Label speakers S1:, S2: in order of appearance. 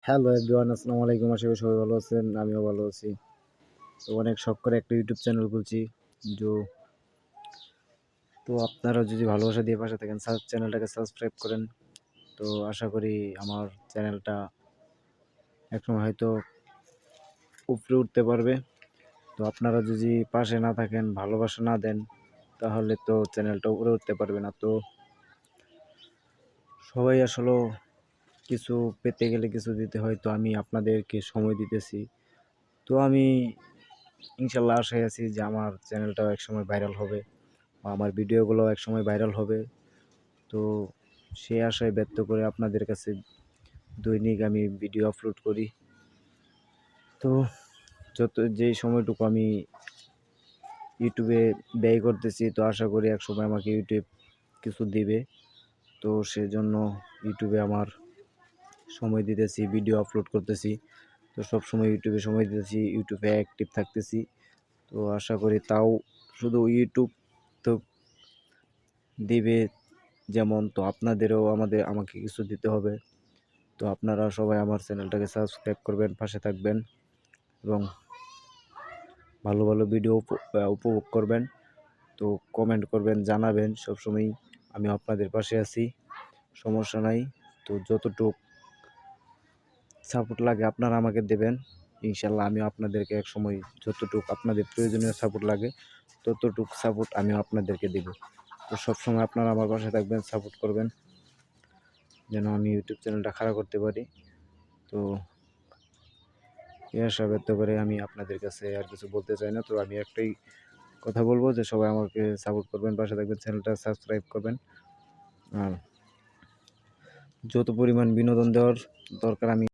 S1: Hello everyone, আসসালামু আলাইকুম। আশা করি সবাই ভালো আছেন, আমিও ভালো আছি। তো অনেক শখ করে একটা ইউটিউব চ্যানেল খুলছি। তো তো আপনারা যদি ভালোবাসা দিয়ে পাশে থাকেন, চ্যানেলটাকে সাবস্ক্রাইব করেন। তো আশা করি আমার চ্যানেলটা একসময় হয়তো উপরে উঠতে পারবে। তো আপনারা যদি পাশে না থাকেন, ভালোবাসা না দেন, তাহলে তো চ্যানেলটা উপরে উঠতে পারবে না। তো সবাই আসলে কিছু পেতে গেলে কিছু দিতে হয়। তো আমি আপনাদেরকে সময় দিতেছি। তো আমি ইনশাল্লাহ আশায় আছি যে আমার চ্যানেলটাও একসময় ভাইরাল হবে বা আমার ভিডিওগুলো একসময় ভাইরাল হবে। তো সেই আশায় ব্যক্ত করে আপনাদের কাছে দৈনিক আমি ভিডিও আপলোড করি। তো যেই সময়টুকু আমি ইউটিউবে ব্যয় করতেছি, তো আশা করি একসময় আমাকে ইউটিউব কিছু দিবে। তো সেজন্য ইউটিউবে আমার সময় দিতেছি, ভিডিও আপলোড করতেছি। তো সবসময় ইউটিউবে সময় দিতেছি, ইউটিউবে অ্যাক্টিভ থাকতেছি। তো আশা করি তাও শুধু ইউটিউব তো দিবে যেমন, তো আপনাদেরও আমাকে কিছু দিতে হবে। তো আপনারা সবাই আমার চ্যানেলটাকে সাবস্ক্রাইব করবেন, পাশে থাকবেন এবং ভালো ভালো ভিডিও উপভোগ করবেন। তো কমেন্ট করবেন, জানাবেন। সবসময় আমি আপনাদের পাশে আছি, সমস্যা নাই। তো যতটুক সাপোর্ট লাগে আপনারা আমাকে দেবেন। ইনশাল্লাহ আমিও আপনাদেরকে একসময় যতটুক আপনাদের প্রয়োজনীয় সাপোর্ট লাগে ততটুক সাপোর্ট আমিও আপনাদেরকে দেব। তো সবসময় আপনারা আমার পাশে থাকবেন, সাপোর্ট করবেন যেন আমি ইউটিউব চ্যানেলটা খাড়া করতে পারি। তো এই আশা ব্যক্ত করে আমি আপনাদের কাছে আর কিছু বলতে চাই না। তো আমি একটাই কথা বলবো যে সবাই আমাকে সাপোর্ট করবেন, পাশে থাকবেন, চ্যানেলটা সাবস্ক্রাইব করবেন। আর যত পরিমাণ বিনোদন দেওয়ার দরকার আমি